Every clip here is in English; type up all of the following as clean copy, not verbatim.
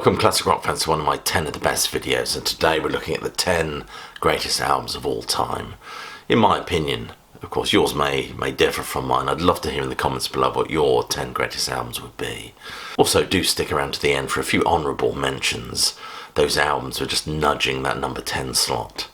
Welcome classic rock fans to one of my 10 of the best videos, and today we're looking at the 10 greatest albums of all time. In my opinion, of course yours may differ from mine. I'd love to hear in the comments below what your 10 greatest albums would be. Also do stick around to the end for a few honourable mentions. Those albums are just nudging that number 10 slot.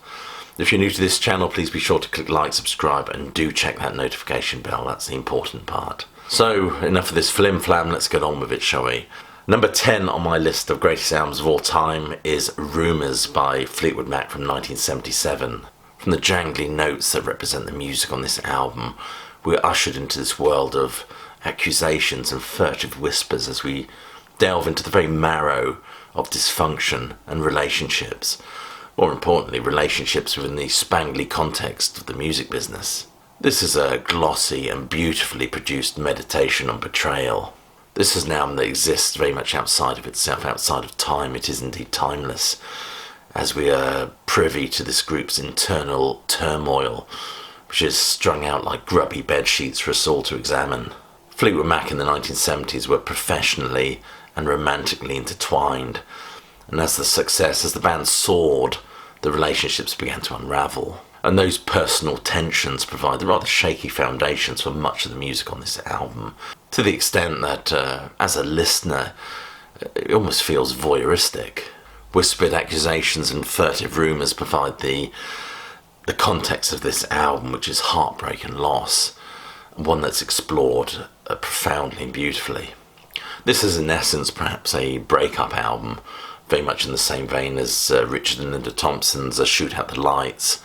If you're new to this channel, please be sure to click like, subscribe, and do check that notification bell. That's the important part. So enough of this flim flam, let's get on with it, shall we? Number 10 on my list of greatest albums of all time is Rumours by Fleetwood Mac from 1977. From the jangly notes that represent the music on this album, we're ushered into this world of accusations and furtive whispers as we delve into the very marrow of dysfunction and relationships. More importantly, relationships within the spangly context of the music business. This is a glossy and beautifully produced meditation on betrayal. This is an album that exists very much outside of itself, outside of time. It is indeed timeless, as we are privy to this group's internal turmoil, which is strung out like grubby bed sheets for us all to examine. Fleetwood Mac in the 1970s were professionally and romantically intertwined, and as the band soared, the relationships began to unravel. And those personal tensions provide the rather shaky foundations for much of the music on this album, to the extent that, as a listener, it almost feels voyeuristic. Whispered accusations and furtive rumours provide the context of this album, which is heartbreak and loss, one that's explored profoundly and beautifully. This is in essence perhaps a breakup album, very much in the same vein as Richard and Linda Thompson's Shoot Out the Lights.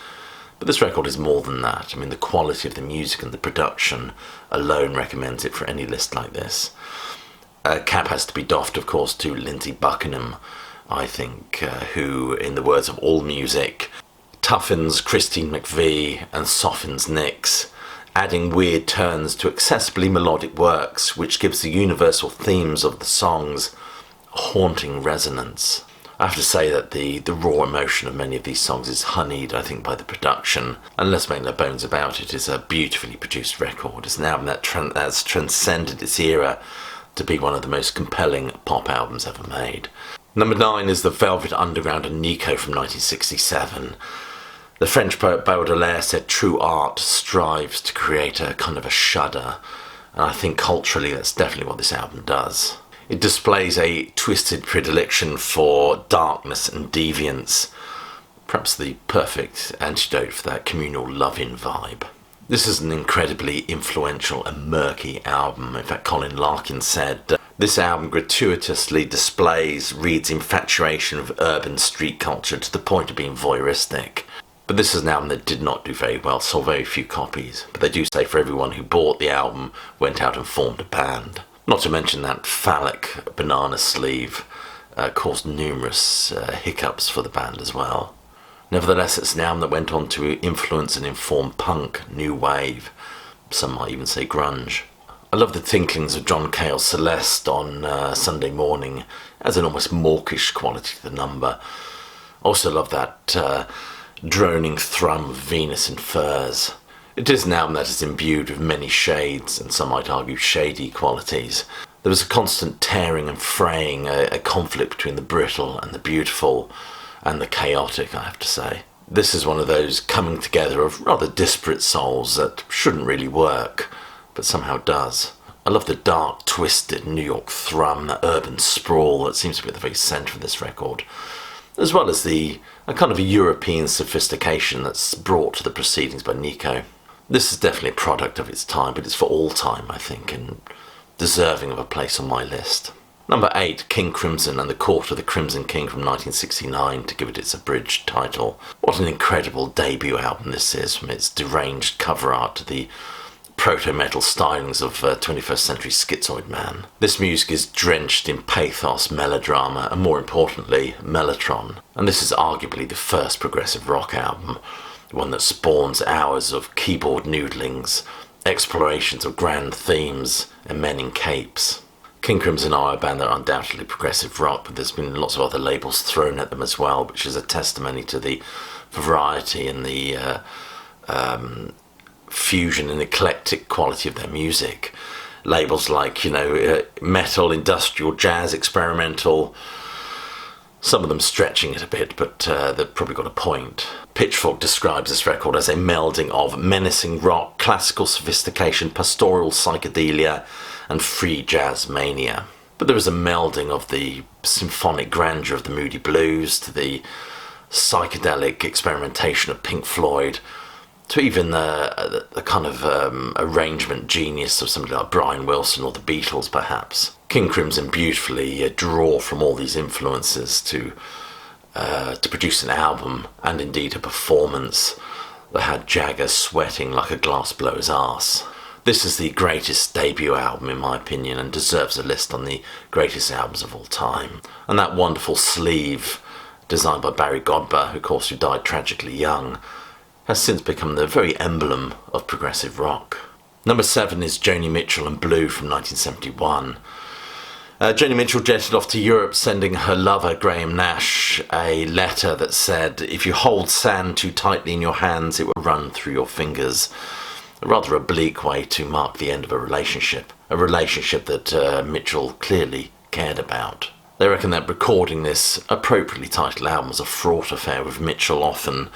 But this record is more than that. I mean, the quality of the music and the production alone recommends it for any list like this. Cap has to be doffed, of course, to Lindsey Buckingham, I think, who, in the words of AllMusic, toughens Christine McVie and softens Nicks, adding weird turns to accessibly melodic works, which gives the universal themes of the songs a haunting resonance. I have to say that the raw emotion of many of these songs is honeyed, I think, by the production, and let's make no bones about it, it's a beautifully produced record. It's an album that's transcended its era to be one of the most compelling pop albums ever made. Number 9 is The Velvet Underground and Nico from 1967. The French poet Baudelaire said true art strives to create a kind of a shudder, and I think culturally that's definitely what this album does. It displays a twisted predilection for darkness and deviance, perhaps the perfect antidote for that communal loving vibe. This is an incredibly influential and murky album. In fact, Colin Larkin said, this album gratuitously displays Reed's infatuation of urban street culture to the point of being voyeuristic. But this is an album that did not do very well, sold very few copies. But they do say for everyone who bought the album went out and formed a band. Not to mention that phallic banana sleeve caused numerous hiccups for the band as well. Nevertheless, it's an album that went on to influence and inform punk, new wave, some might even say grunge. I love the tinklings of John Cale's Celeste on Sunday Morning. It has an almost mawkish quality to the number. Also love that droning thrum of Venus in Furs. It is an album that is imbued with many shades, and some might argue shady qualities. There is a constant tearing and fraying, a conflict between the brittle and the beautiful, and the chaotic, I have to say. This is one of those coming together of rather disparate souls that shouldn't really work, but somehow does. I love the dark, twisted New York thrum, that urban sprawl that seems to be at the very centre of this record, as well as a kind of a European sophistication that's brought to the proceedings by Nico. This is definitely a product of its time, but it's for all time, I think, and deserving of a place on my list. Number 8, King Crimson and the Court of the Crimson King from 1969, to give it its abridged title. What an incredible debut album this is, from its deranged cover art to the proto-metal stylings of 21st century schizoid man. This music is drenched in pathos, melodrama, and more importantly, mellotron. And this is arguably the first progressive rock album, one that spawns hours of keyboard noodlings, explorations of grand themes, and men in capes. King Crimson are a band that are undoubtedly progressive rock, but there's been lots of other labels thrown at them as well, which is a testimony to the variety and the fusion and eclectic quality of their music. Labels like, metal, industrial, jazz, experimental, Some of them stretching it a bit, but they've probably got a point. Pitchfork describes this record as a melding of menacing rock, classical sophistication, pastoral psychedelia, and free jazz mania. But there is a melding of the symphonic grandeur of the Moody Blues to the psychedelic experimentation of Pink Floyd, to even the kind of arrangement genius of somebody like Brian Wilson or the Beatles, perhaps. King Crimson beautifully draw from all these influences to produce an album, and indeed a performance, that had Jagger sweating like a glassblower's arse. This is the greatest debut album, in my opinion, and deserves a list on the greatest albums of all time. And that wonderful sleeve, designed by Barry Godber, who, of course, who died tragically young, has since become the very emblem of progressive rock. Number 7 is Joni Mitchell and Blue from 1971. Joni Mitchell jetted off to Europe, sending her lover Graham Nash a letter that said, "If you hold sand too tightly in your hands, it will run through your fingers." A rather oblique way to mark the end of a relationship that Mitchell clearly cared about. They reckon that recording this appropriately titled album was a fraught affair, with Mitchell often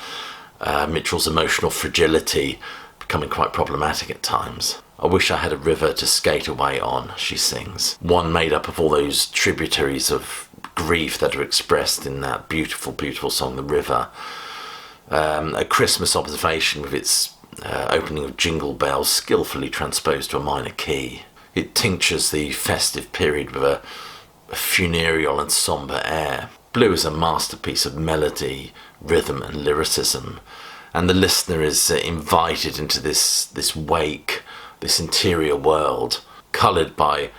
Mitchell's emotional fragility becoming quite problematic at times. "I wish I had a river to skate away on," she sings. One made up of all those tributaries of grief that are expressed in that beautiful, beautiful song, The River. A Christmas observation with its opening of Jingle Bells skillfully transposed to a minor key. It tinctures the festive period with a funereal and sombre air. Blue is a masterpiece of melody, rhythm and lyricism, and the listener is invited into this wake, this interior world, coloured by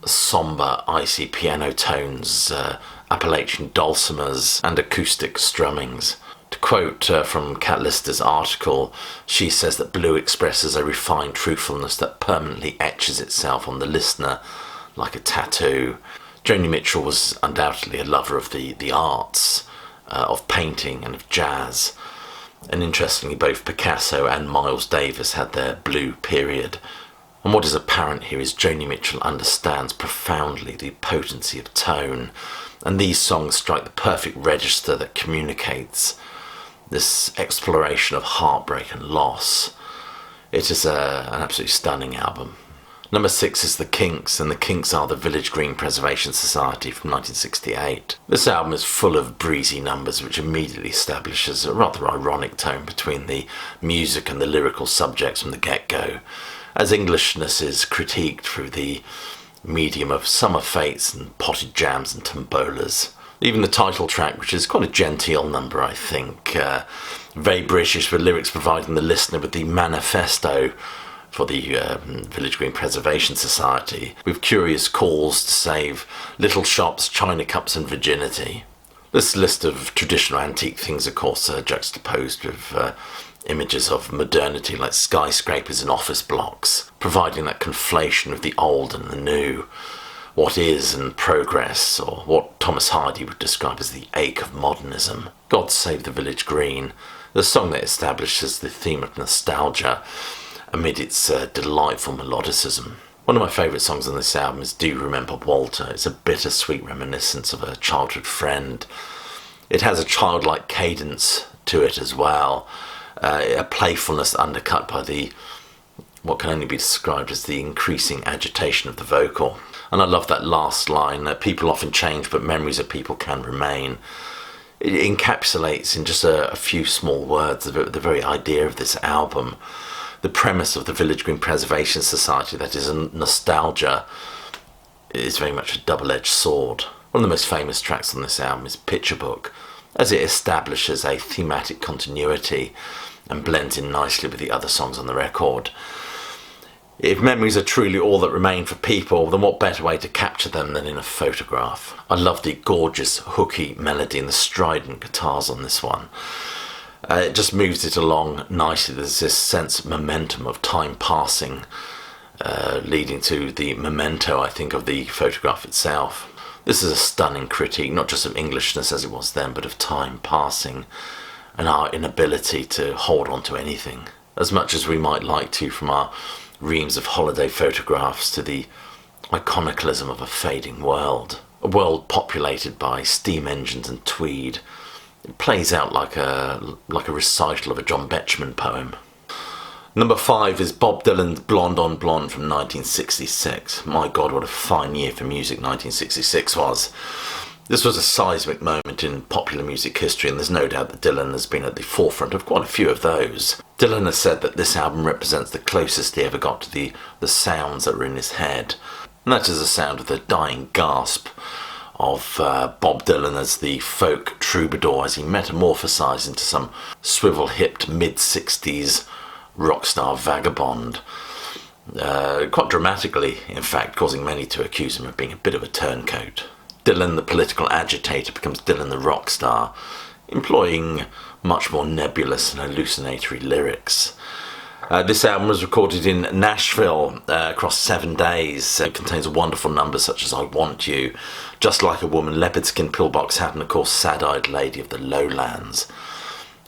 sombre, icy piano tones, Appalachian dulcimers and acoustic strummings. To quote from Kat Lister's article, she says that Blue expresses a refined truthfulness that permanently etches itself on the listener like a tattoo. Joni Mitchell was undoubtedly a lover of the arts, of painting and of jazz. And interestingly, both Picasso and Miles Davis had their Blue period. And what is apparent here is Joni Mitchell understands profoundly the potency of tone, and these songs strike the perfect register that communicates this exploration of heartbreak and loss. It is an absolutely stunning album. Number 6 is the Kinks, and the Kinks are the Village Green Preservation Society from 1968. This album is full of breezy numbers which immediately establishes a rather ironic tone between the music and the lyrical subjects from the get-go, as Englishness is critiqued through the medium of summer fates and potted jams and tombolas. Even the title track, which is quite a genteel number, I think, very British, with lyrics providing the listener with the manifesto for the Village Green Preservation Society, with curious calls to save little shops, china cups and virginity. This list of traditional antique things, of course, are juxtaposed with images of modernity like skyscrapers and office blocks, providing that conflation of the old and the new, what is and progress, or what Thomas Hardy would describe as the ache of modernism. God Save the Village Green, the song that establishes the theme of nostalgia amid its delightful melodicism. One of my favourite songs on this album is Do You Remember Walter? It's a bittersweet reminiscence of a childhood friend. It has a childlike cadence to it as well, a playfulness undercut by what can only be described as the increasing agitation of the vocal. And I love that last line, that people often change but memories of people can remain. It encapsulates in just a few small words the very idea of this album. The premise of the Village Green Preservation Society, that is nostalgia, is very much a double-edged sword. One of the most famous tracks on this album is Picture Book, as it establishes a thematic continuity and blends in nicely with the other songs on the record. If memories are truly all that remain for people, then what better way to capture them than in a photograph? I love the gorgeous hooky melody and the strident guitars on this one. It just moves it along nicely. There's this sense of momentum of time passing, leading to the memento, I think, of the photograph itself. This is a stunning critique, not just of Englishness as it was then, but of time passing and our inability to hold on to anything. As much as we might like to, from our reams of holiday photographs to the iconoclasm of a fading world. A world populated by steam engines and tweed. It plays out like a recital of a John Betjeman poem. Number 5 is Bob Dylan's Blonde on Blonde from 1966. My God, what a fine year for music 1966 was. This was a seismic moment in popular music history, and there's no doubt that Dylan has been at the forefront of quite a few of those. Dylan has said that this album represents the closest he ever got to the sounds that were in his head. And that is the sound of the dying gasp of Bob Dylan as the folk troubadour as he metamorphosised into some swivel-hipped mid-60s rock star vagabond. Quite dramatically, in fact, causing many to accuse him of being a bit of a turncoat. Dylan the political agitator becomes Dylan the rock star, employing much more nebulous and hallucinatory lyrics. This album was recorded in Nashville across 7 days. It contains wonderful numbers such as I Want You, Just Like a Woman, Leopard Skin Pillbox Hat, and of course Sad-Eyed Lady of the Lowlands,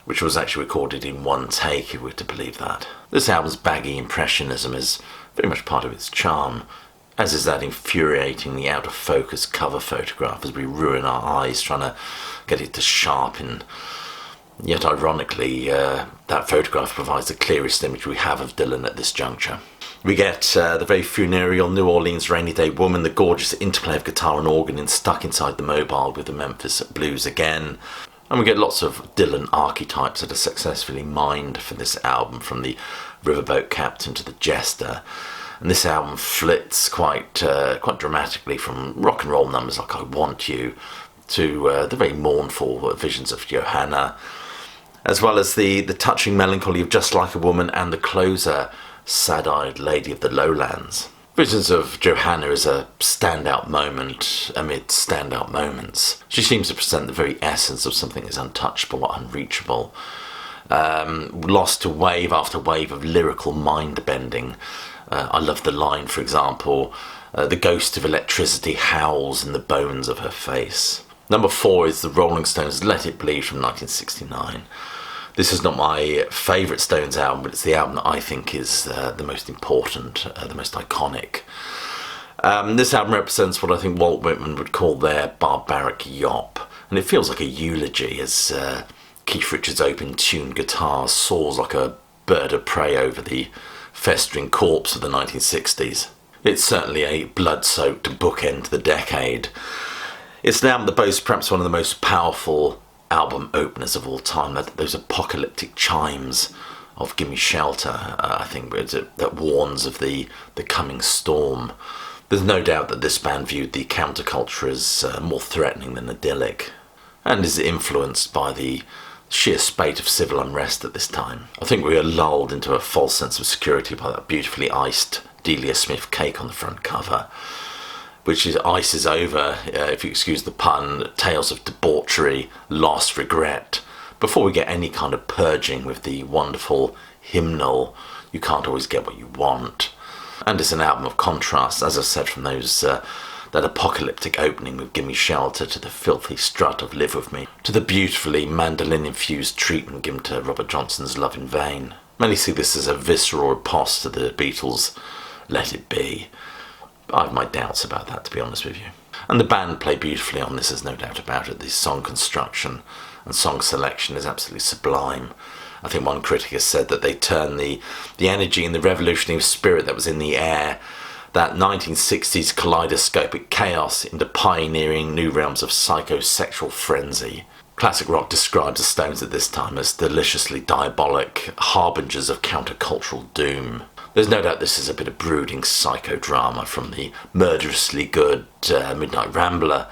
which was actually recorded in one take, if we're to believe that. This album's baggy impressionism is very much part of its charm, as is that infuriatingly out-of-focus cover photograph as we ruin our eyes trying to get it to sharpen. Yet ironically, that photograph provides the clearest image we have of Dylan at this juncture. We get the very funereal New Orleans Rainy Day Woman, the gorgeous interplay of guitar and organ in Stuck Inside the Mobile with the Memphis Blues again. And we get lots of Dylan archetypes that are successfully mined for this album, from the riverboat captain to the jester. And this album flits quite dramatically from rock and roll numbers like I Want You to the very mournful visions of Johanna, as well as the touching melancholy of Just Like a Woman and the closer, Sad-Eyed Lady of the Lowlands. Visions of Johanna is a standout moment amid standout moments. She seems to present the very essence of something that's untouchable, unreachable, lost to wave after wave of lyrical mind-bending. I love the line, for example, the ghost of electricity howls in the bones of her face. Number 4 is the Rolling Stones' Let It Bleed from 1969. This is not my favourite Stones album, but it's the album that I think is the most important, the most iconic. This album represents what I think Walt Whitman would call their barbaric yop, and it feels like a eulogy as Keith Richards' open-tuned guitar soars like a bird of prey over the festering corpse of the 1960s. It's certainly a blood-soaked bookend to the decade. It's an album that boasts perhaps one of the most powerful album openers of all time, those apocalyptic chimes of Gimme Shelter, I think, that warns of the coming storm. There's no doubt that this band viewed the counterculture as more threatening than idyllic, and is influenced by the sheer spate of civil unrest at this time. I think we are lulled into a false sense of security by that beautifully iced Delia Smith cake on the front cover, which ices over, if you excuse the pun, tales of debauchery, loss, regret, before we get any kind of purging with the wonderful hymnal You Can't Always Get What You Want. And it's an album of contrasts, as I said, from those that apocalyptic opening with Gimme Shelter to the filthy strut of Live With Me, to the beautifully mandolin-infused treatment given to Robert Johnson's Love in Vain. Many see this as a visceral riposte to the Beatles' Let It Be. I have my doubts about that, to be honest with you. And the band play beautifully on this, there's no doubt about it. The song construction and song selection is absolutely sublime. I think one critic has said that they turn the energy and the revolutionary spirit that was in the air, that 1960s kaleidoscopic chaos, into pioneering new realms of psychosexual frenzy. Classic rock describes the Stones at this time as deliciously diabolic harbingers of countercultural doom. There's no doubt this is a bit of brooding psychodrama, from the murderously good Midnight Rambler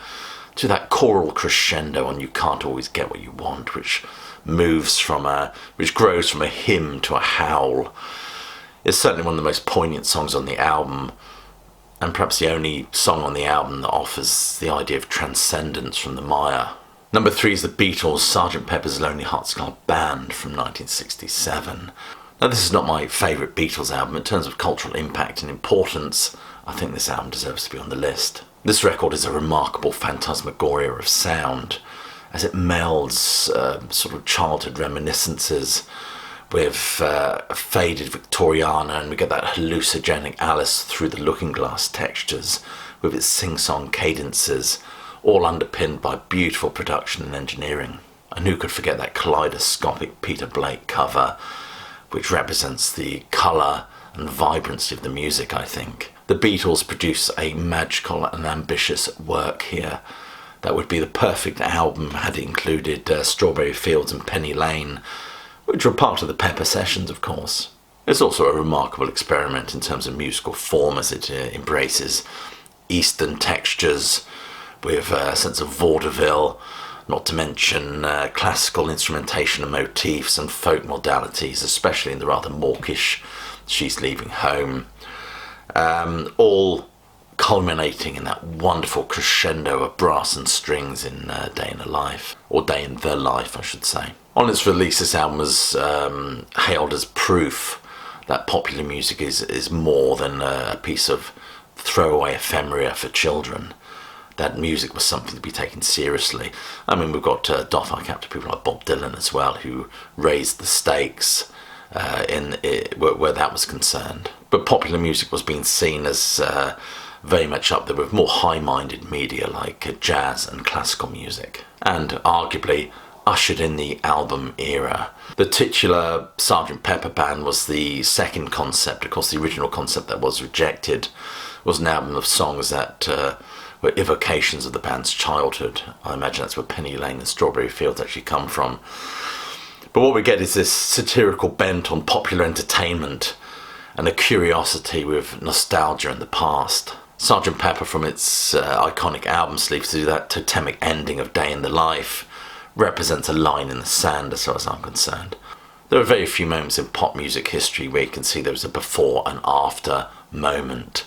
to that choral crescendo on You Can't Always Get What You Want, which grows from a hymn to a howl. It's certainly one of the most poignant songs on the album, and perhaps the only song on the album that offers the idea of transcendence from the mire. Number 3 is the Beatles' Sgt. Pepper's Lonely Hearts Club Band from 1967. Now, this is not my favourite Beatles album. In terms of cultural impact and importance, I think this album deserves to be on the list. This record is a remarkable phantasmagoria of sound, as it melds sort of childhood reminiscences with a faded Victoriana, and we get that hallucinogenic Alice Through the Looking Glass textures with its sing-song cadences, all underpinned by beautiful production and engineering. And who could forget that kaleidoscopic Peter Blake cover, which represents the colour and vibrancy of the music, I think. The Beatles produce a magical and ambitious work here that would be the perfect album had it included Strawberry Fields and Penny Lane, which were part of the Pepper sessions, of course. It's also a remarkable experiment in terms of musical form, as it embraces Eastern textures with a sense of vaudeville, not to mention classical instrumentation and motifs and folk modalities, especially in the rather mawkish She's Leaving Home, all culminating in that wonderful crescendo of brass and strings in Day in the Life, or Day in the Life I should say. On its release, this album was hailed as proof that popular music is more than a piece of throwaway ephemera for children, that music was something to be taken seriously. I mean, we've got doff our cap to people like Bob Dylan as well, who raised the stakes where that was concerned. But popular music was being seen as very much up there with more high-minded media like jazz and classical music, and arguably ushered in the album era. The titular Sgt. Pepper Band was the second concept. Of course, the original concept that was rejected was an album of songs that were evocations of the band's childhood. I imagine that's where Penny Lane and Strawberry Fields actually come from. But what we get is this satirical bent on popular entertainment and a curiosity with nostalgia in the past. Sgt. Pepper, from its iconic album sleeve to that totemic ending of Day in the Life, represents a line in the sand as far as I'm concerned. There are very few moments in pop music history where you can see there was a before and after moment.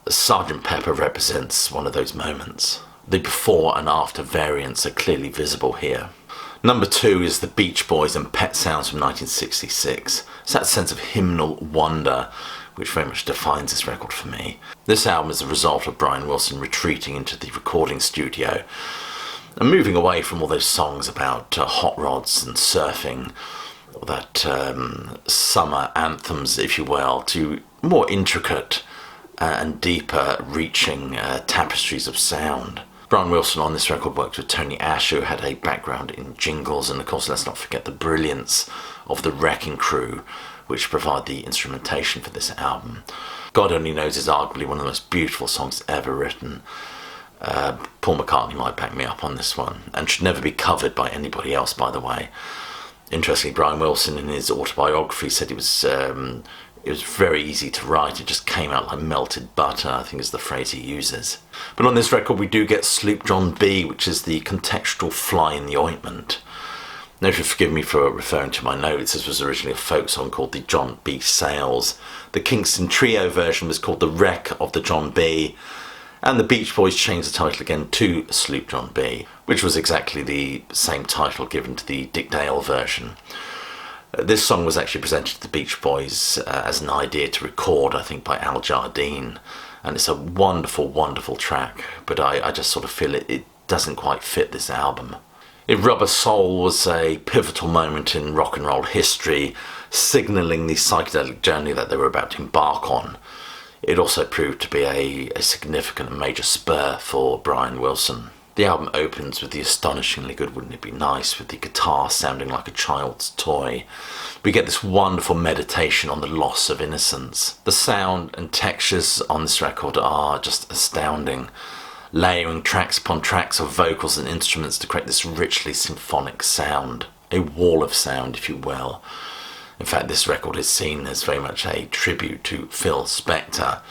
Sgt. Pepper represents one of those moments. The before and after variants are clearly visible here. Number 2 is the Beach Boys and Pet Sounds from 1966. It's that sense of hymnal wonder which very much defines this record for me. This album is the result of Brian Wilson retreating into the recording studio and moving away from all those songs about hot rods and surfing, that summer anthems, if you will, to more intricate and deeper reaching tapestries of sound. Brian Wilson on this record worked with Tony Asher, who had a background in jingles, and of course let's not forget the brilliance of the Wrecking Crew, which provide the instrumentation for this album. God Only Knows is arguably one of the most beautiful songs ever written. Paul McCartney might back me up on this one, and should never be covered by anybody else, by the way. Interestingly, Brian Wilson in his autobiography said it was very easy to write. It just came out like melted butter, I think is the phrase he uses. But on this record we do get Sloop John B, which is the contextual fly in the ointment. Now, if you forgive me for referring to my notes, this was originally a folk song called the John B. Sales. The Kinks Trio version was called The Wreck of the John B, and the Beach Boys changed the title again to Sloop John B, which was exactly the same title given to the Dick Dale version. This song was actually presented to the Beach Boys as an idea to record, I think, by Al Jardine, and it's a wonderful, wonderful track, but I just sort of feel it doesn't quite fit this album. If Rubber Soul was a pivotal moment in rock and roll history, signalling the psychedelic journey that they were about to embark on, it also proved to be a significant and major spur for Brian Wilson. The album opens with the astonishingly good Wouldn't It Be Nice, with the guitar sounding like a child's toy. We get this wonderful meditation on the loss of innocence. The sound and textures on this record are just astounding, layering tracks upon tracks of vocals and instruments to create this richly symphonic sound, a wall of sound, if you will. In fact, this record is seen as very much a tribute to Phil Spector,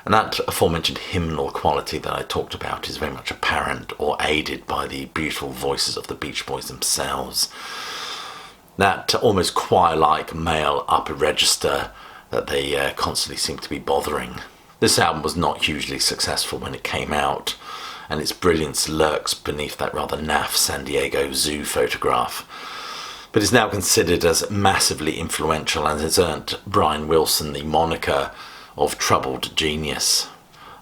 and that aforementioned hymnal quality that I talked about is very much apparent or aided by the beautiful voices of the Beach Boys themselves. That almost choir-like male upper register that they constantly seem to be bothering. This album was not hugely successful when it came out, and its brilliance lurks beneath that rather naff San Diego Zoo photograph, but is now considered as massively influential and has earned Brian Wilson the moniker of troubled genius.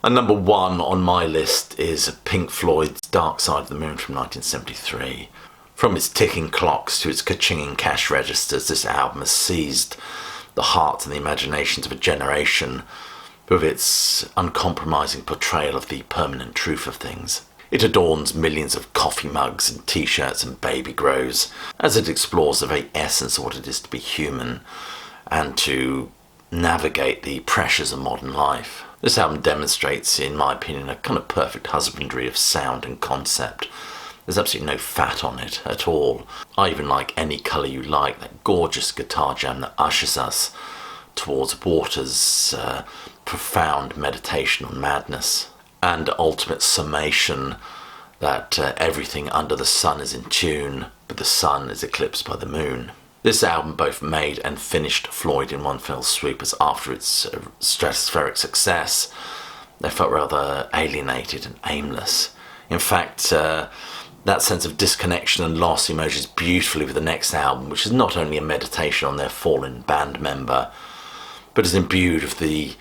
And number 1 on my list is Pink Floyd's Dark Side of the Moon from 1973. From its ticking clocks to its ka-chinging cash registers, this album has seized the hearts and the imaginations of a generation with its uncompromising portrayal of the permanent truth of things. It adorns millions of coffee mugs and t-shirts and baby grows as it explores the very essence of what it is to be human and to navigate the pressures of modern life. This album demonstrates, in my opinion, a kind of perfect husbandry of sound and concept. There's absolutely no fat on it at all. I even like Any Colour You Like, that gorgeous guitar jam that ushers us towards Waters' profound meditation on madness and ultimate summation that everything under the sun is in tune, but the sun is eclipsed by the moon. This album both made and finished Floyd in one fell swoop, as after its stratospheric success, they felt rather alienated and aimless. In fact, that sense of disconnection and loss emerges beautifully with the next album, which is not only a meditation on their fallen band member, but is imbued with the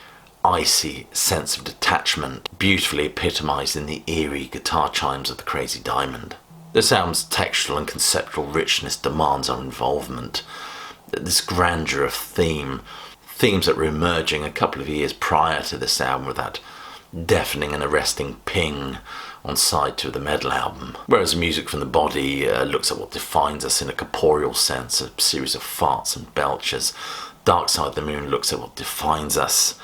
icy sense of detachment, beautifully epitomised in the eerie guitar chimes of the Crazy Diamond. This album's textual and conceptual richness demands our involvement. This grandeur of themes that were emerging a couple of years prior to this album with that deafening and arresting ping on side 2 of the Medal album. Whereas Music from the Body looks at what defines us in a corporeal sense, a series of farts and belches. Dark Side of the Moon looks at what defines us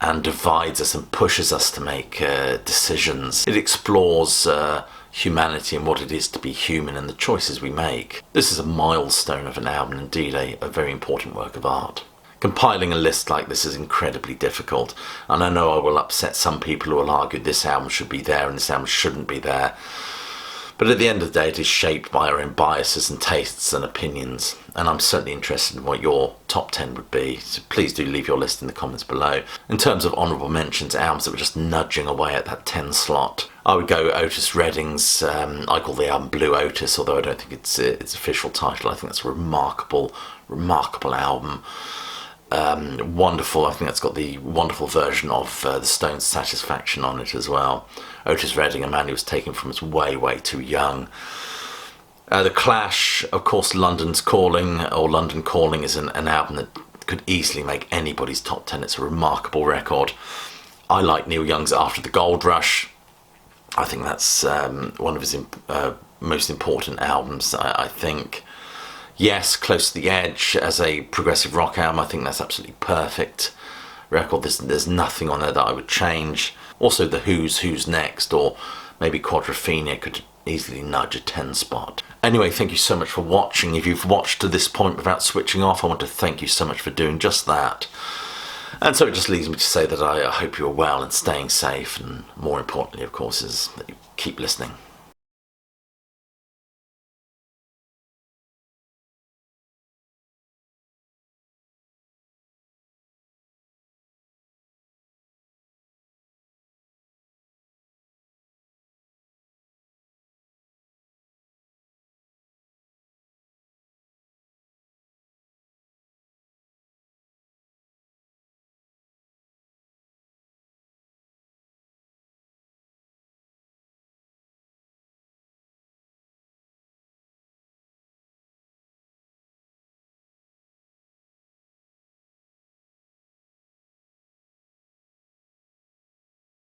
and divides us and pushes us to make decisions. It explores humanity and what it is to be human and the choices we make. This is a milestone of an album, indeed a very important work of art. Compiling a list like this is incredibly difficult, and I know I will upset some people who will argue this album should be there and this album shouldn't be there. But at the end of the day, it is shaped by our own biases and tastes and opinions, and I'm certainly interested in what your top 10 would be, so please do leave your list in the comments below. In terms of honourable mentions, albums that were just nudging away at that 10 slot, I would go Otis Redding's, I call the album Blue Otis, although I don't think it's its official title. I think that's a remarkable album. Wonderful. I think that's got the wonderful version of the Stones' Satisfaction on it as well. Otis Redding, a man who was taken from us way too young. The Clash, of course, London Calling is an album that could easily make anybody's top 10. It's a remarkable record. I like Neil Young's After the Gold Rush. I think that's one of his most important albums, I think. Yes, Close to the Edge as a progressive rock album, I think that's absolutely perfect record. There's nothing on there that I would change. Also the Who's Next, or maybe Quadrophenia could easily nudge a 10 spot. Anyway, thank you so much for watching. If you've watched to this point without switching off, I want to thank you so much for doing just that. And so it just leaves me to say that I hope you're well and staying safe, and more importantly, of course, is that you keep listening.